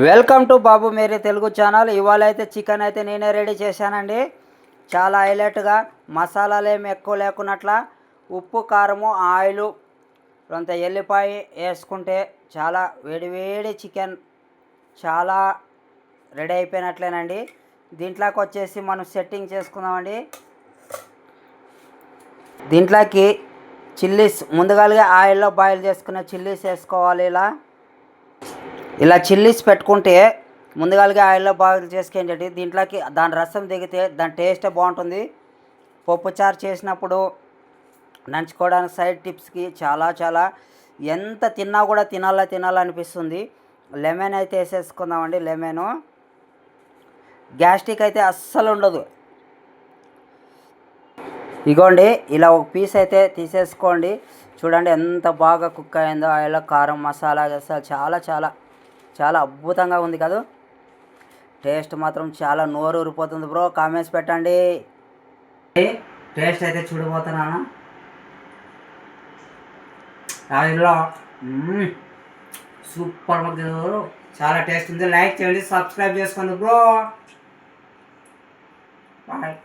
Welcome to Babu Mary Telugu channel. ఇవాళ అయితే chicken అయితే నేనే రెడీ చేశానండి. చాలా హైలైట్గా మసాలాలు ఏమి ఎక్కువ లేకున్నట్ల ఉప్పు కారము ఆయిలు కొంత ఎల్లిపాయ వేసుకుంటే చాలా వేడివేడి చికెన్ చాలా రెడీ అయిపోయినట్లేనండి. దీంట్లోకి వచ్చేసి మనం సెట్టింగ్ చేసుకుందామండి. దీంట్లోకి చిల్లీస్ ముందుగానే ఆయిల్లో బాయిల్ చేసుకున్న చిల్లీస్ వేసుకోవాలి. ఇలా చిల్లీస్ పెట్టుకుంటే ముందుగానే ఆయిల్లో బాయిల్ చేసుకేంటంటే దీంట్లోకి దాని రసం దిగితే దాని టేస్టే బాగుంటుంది. పప్పుచారు చేసినప్పుడు నంచుకోవడానికి సైడ్ టిప్స్కి చాలా ఎంత తిన్నా కూడా తినాలనిపిస్తుంది. లెమన్ అయితే వేసేసుకుందామండి. లెమను గ్యాస్ట్రిక్ అయితే అస్సలు ఉండదు. ఇగోండి ఇలా ఒక పీస్ అయితే తీసేసుకోండి. చూడండి ఎంత బాగా కుక్ అయిందో. ఆయిల్లో కారం మసాలా అసలు చాలా అద్భుతంగా ఉంది కదా. టేస్ట్ మాత్రం చాలా నోరు ఊరిపోతుంది బ్రో. కామెంట్స్ పెట్టండి. టేస్ట్ అయితే చూడబోతున్నాను. ఆయిల్లో సూపర్ బ్రో, చాలా టేస్ట్ ఉంది. లైక్ చేయండి, సబ్స్క్రైబ్ చేసుకోండి బ్రో. బాయ్.